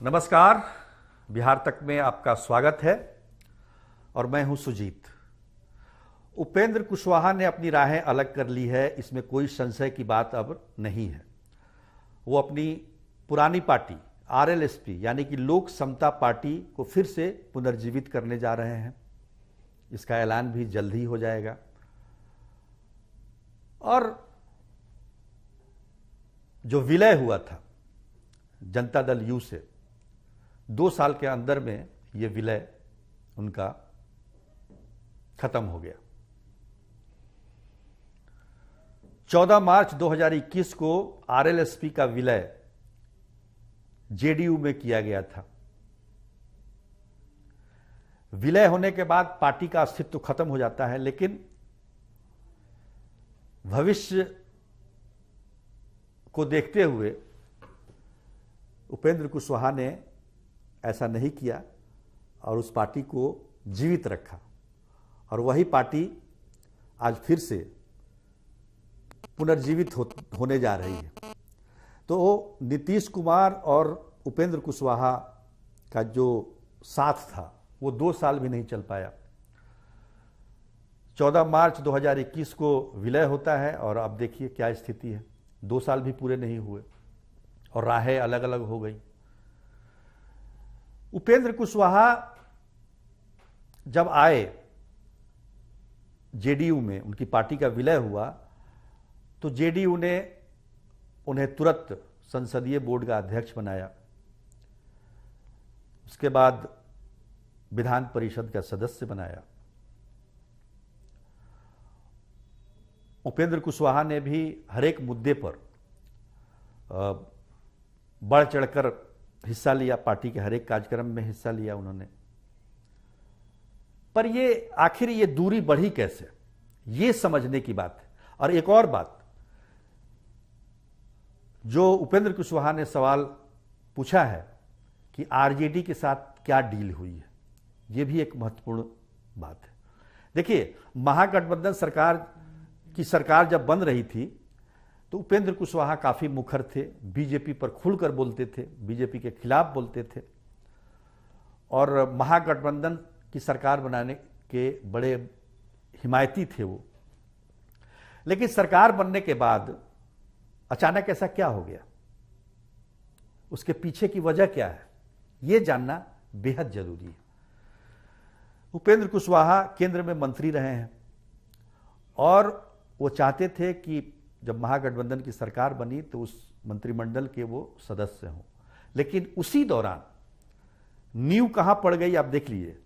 नमस्कार। बिहार तक में आपका स्वागत है और मैं हूं सुजीत। उपेंद्र कुशवाहा ने अपनी राहें अलग कर ली है, इसमें कोई संशय की बात अब नहीं है। वो अपनी पुरानी पार्टी आरएलएसपी यानी कि लोक समता पार्टी को फिर से पुनर्जीवित करने जा रहे हैं। इसका ऐलान भी जल्द ही हो जाएगा। और जो विलय हुआ था जनता दल यू से 2 साल के अंदर में ये विलय उनका खत्म हो गया। 14 मार्च 2021 को आरएलएसपी का विलय जेडीयू में किया गया था। विलय होने के बाद पार्टी का अस्तित्व खत्म हो जाता है, लेकिन भविष्य को देखते हुए उपेंद्र कुशवाहा ने ऐसा नहीं किया और उस पार्टी को जीवित रखा। और वही पार्टी आज फिर से पुनर्जीवित होने जा रही है। तो नीतीश कुमार और उपेंद्र कुशवाहा का जो साथ था वो 2 साल भी नहीं चल पाया। 14 मार्च 2021 को विलय होता है और अब देखिए क्या स्थिति है। 2 साल भी पूरे नहीं हुए और राहें अलग अलग हो गई। उपेंद्र कुशवाहा जब आए जेडीयू में, उनकी पार्टी का विलय हुआ तो जेडीयू ने उन्हें तुरंत संसदीय बोर्ड का अध्यक्ष बनाया। उसके बाद विधान परिषद का सदस्य बनाया। उपेंद्र कुशवाहा ने भी हर एक मुद्दे पर बढ़ चढ़कर हिस्सा लिया। पार्टी के हर एक कार्यक्रम में हिस्सा लिया उन्होंने। पर ये आखिर ये दूरी बढ़ी कैसे, ये समझने की बात है। और एक और बात जो उपेंद्र कुशवाहा ने सवाल पूछा है कि आरजेडी के साथ क्या डील हुई है, ये भी एक महत्वपूर्ण बात है। देखिए, महागठबंधन सरकार जब बन रही थी तो उपेंद्र कुशवाहा काफी मुखर थे, बीजेपी पर खुलकर बोलते थे, बीजेपी के खिलाफ बोलते थे और महागठबंधन की सरकार बनाने के बड़े हिमायती थे वो। लेकिन सरकार बनने के बाद अचानक ऐसा क्या हो गया, उसके पीछे की वजह क्या है, ये जानना बेहद जरूरी है। उपेंद्र कुशवाहा केंद्र में मंत्री रहे हैं और वो चाहते थे कि जब महागठबंधन की सरकार बनी तो उस मंत्रिमंडल के वो सदस्य हों। लेकिन उसी दौरान नींव कहां पड़ गई आप देख लीजिए।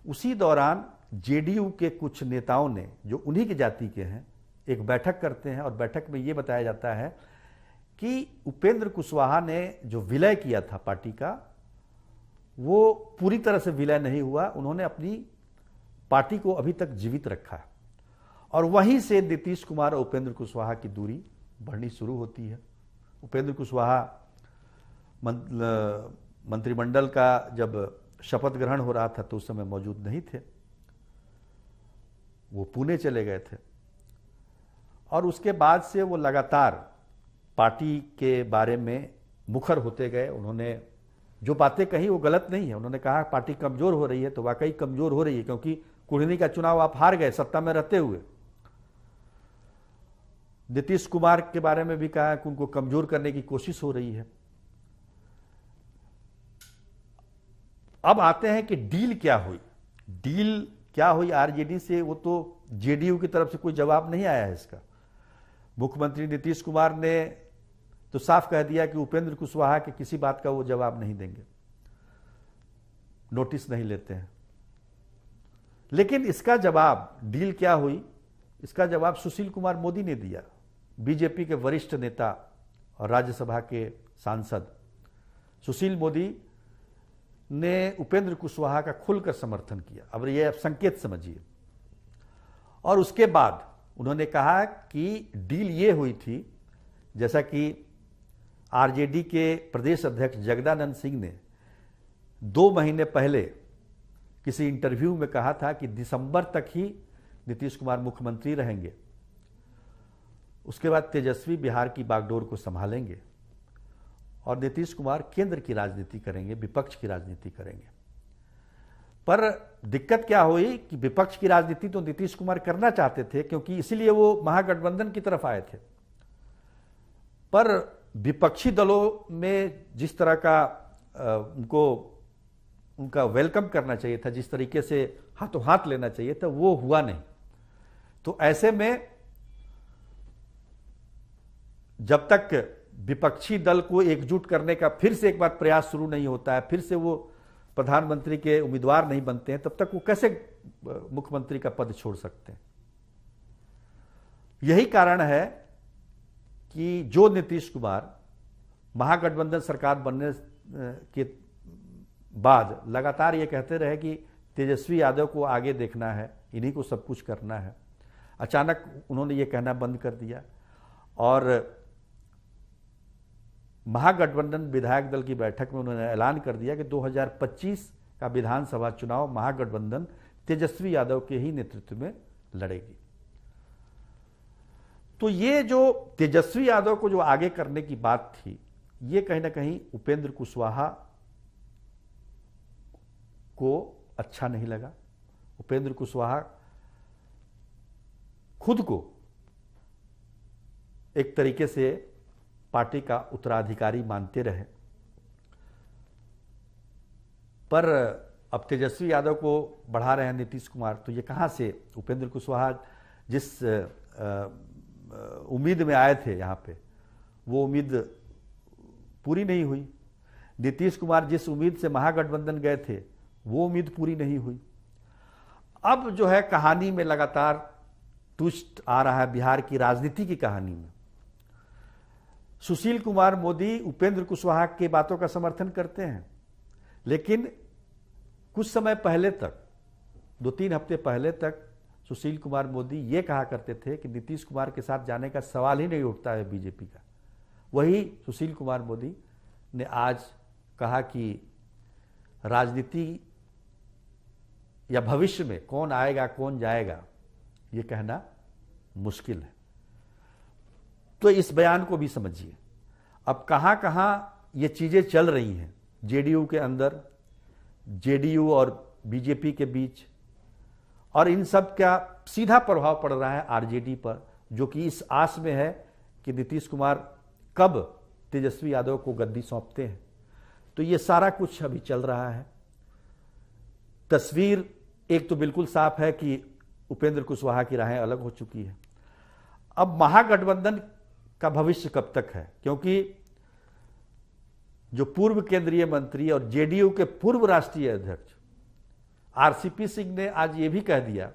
उसी दौरान जेडीयू के कुछ नेताओं ने, जो उन्हीं की जाति के हैं, एक बैठक करते हैं और बैठक में ये बताया जाता है कि उपेंद्र कुशवाहा ने जो विलय किया था पार्टी का, वो पूरी तरह से विलय नहीं हुआ। उन्होंने अपनी पार्टी को अभी तक जीवित रखा है। और वहीं से नीतीश कुमार और उपेंद्र कुशवाहा की दूरी बढ़नी शुरू होती है। उपेंद्र कुशवाहा मंत्रिमंडल का जब शपथ ग्रहण हो रहा था तो उस समय मौजूद नहीं थे, वो पुणे चले गए थे। और उसके बाद से वो लगातार पार्टी के बारे में मुखर होते गए। उन्होंने जो बातें कही वो गलत नहीं है। उन्होंने कहा पार्टी कमजोर हो रही है, तो वाकई कमजोर हो रही है, क्योंकि कुढ़नी का चुनाव आप हार गए सत्ता में रहते हुए। नीतीश कुमार के बारे में भी कहा कि उनको कमजोर करने की कोशिश हो रही है। अब आते हैं कि डील क्या हुई आरजेडी से, वो तो जेडीयू की तरफ से कोई जवाब नहीं आया है इसका। मुख्यमंत्री नीतीश कुमार ने तो साफ कह दिया कि उपेंद्र कुशवाहा के किसी बात का वो जवाब नहीं देंगे, नोटिस नहीं लेते हैं। लेकिन इसका जवाब, डील क्या हुई, इसका जवाब सुशील कुमार मोदी ने दिया। बीजेपी के वरिष्ठ नेता और राज्यसभा के सांसद सुशील मोदी ने उपेंद्र कुशवाहा का खुलकर समर्थन किया। अब ये आप संकेत समझिए। और उसके बाद उन्होंने कहा कि डील ये हुई थी, जैसा कि आरजेडी के प्रदेश अध्यक्ष जगदानंद सिंह ने 2 महीने पहले किसी इंटरव्यू में कहा था कि दिसंबर तक ही नीतीश कुमार मुख्यमंत्री रहेंगे, उसके बाद तेजस्वी बिहार की बागडोर को संभालेंगे और नीतीश कुमार केंद्र की राजनीति करेंगे, विपक्ष की राजनीति करेंगे। पर दिक्कत क्या हुई कि विपक्ष की राजनीति तो नीतीश कुमार करना चाहते थे, क्योंकि इसीलिए वो महागठबंधन की तरफ आए थे। पर विपक्षी दलों में जिस तरह का उनका वेलकम करना चाहिए था, जिस तरीके से हाथों हाथ लेना चाहिए था, वो हुआ नहीं। तो ऐसे में जब तक विपक्षी दल को एकजुट करने का फिर से एक बार प्रयास शुरू नहीं होता है, फिर से वो प्रधानमंत्री के उम्मीदवार नहीं बनते हैं, तब तक वो कैसे मुख्यमंत्री का पद छोड़ सकते हैं। यही कारण है कि जो नीतीश कुमार महागठबंधन सरकार बनने के बाद लगातार ये कहते रहे कि तेजस्वी यादव को आगे देखना है, इन्हीं को सब कुछ करना है, अचानक उन्होंने ये कहना बंद कर दिया और महागठबंधन विधायक दल की बैठक में उन्होंने ऐलान कर दिया कि 2025 का विधानसभा चुनाव महागठबंधन तेजस्वी यादव के ही नेतृत्व में लड़ेगी। तो ये जो तेजस्वी यादव को जो आगे करने की बात थी, ये कहीं ना कहीं उपेंद्र कुशवाहा को अच्छा नहीं लगा। उपेंद्र कुशवाहा खुद को एक तरीके से पार्टी का उत्तराधिकारी मानते रहे, पर अब तेजस्वी यादव को बढ़ा रहे हैं नीतीश कुमार, तो ये कहां से उपेंद्र कुशवाहा जिस उम्मीद में आए थे यहां पे, वो उम्मीद पूरी नहीं हुई। नीतीश कुमार जिस उम्मीद से महागठबंधन गए थे, वो उम्मीद पूरी नहीं हुई। अब जो है कहानी में लगातार ट्विस्ट आ रहा है, बिहार की राजनीति की कहानी में। सुशील कुमार मोदी उपेंद्र कुशवाहा की बातों का समर्थन करते हैं, लेकिन कुछ समय पहले तक, 2-3 हफ्ते पहले तक सुशील कुमार मोदी ये कहा करते थे कि नीतीश कुमार के साथ जाने का सवाल ही नहीं उठता है बीजेपी का। वही सुशील कुमार मोदी ने आज कहा कि राजनीति या भविष्य में कौन आएगा कौन जाएगा ये कहना मुश्किल है। तो इस बयान को भी समझिए। अब कहां कहां ये चीजें चल रही हैं जेडीयू के अंदर, जेडीयू और बीजेपी के बीच, और इन सब का सीधा प्रभाव पड़ रहा है आरजेडी पर, जो कि इस आस में है कि नीतीश कुमार कब तेजस्वी यादव को गद्दी सौंपते हैं। तो ये सारा कुछ अभी चल रहा है। तस्वीर एक तो बिल्कुल साफ है कि उपेंद्र कुशवाहा की राहें अलग हो चुकी है। अब महागठबंधन का भविष्य कब तक है, क्योंकि जो पूर्व केंद्रीय मंत्री और जेडीयू के पूर्व राष्ट्रीय अध्यक्ष आरसीपी सिंह ने आज ये भी कह दिया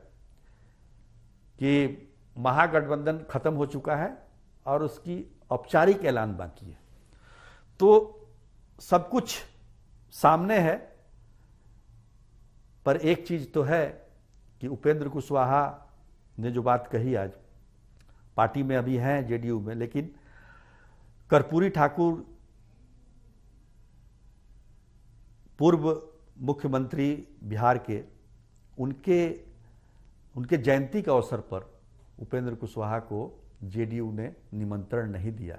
कि महागठबंधन खत्म हो चुका है और उसकी औपचारिक ऐलान बाकी है। तो सब कुछ सामने है, पर एक चीज तो है कि उपेंद्र कुशवाहा ने जो बात कही आज, पार्टी में अभी हैं जेडीयू में, लेकिन कर्पूरी ठाकुर पूर्व मुख्यमंत्री बिहार के, उनके जयंती के अवसर पर उपेंद्र कुशवाहा को जेडीयू ने निमंत्रण नहीं दिया।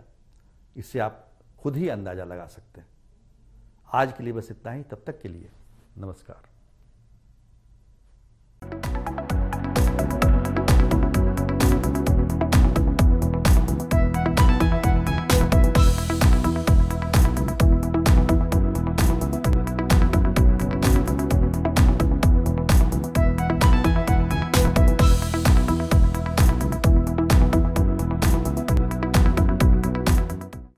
इससे आप खुद ही अंदाजा लगा सकते हैं। आज के लिए बस इतना ही। तब तक के लिए नमस्कार।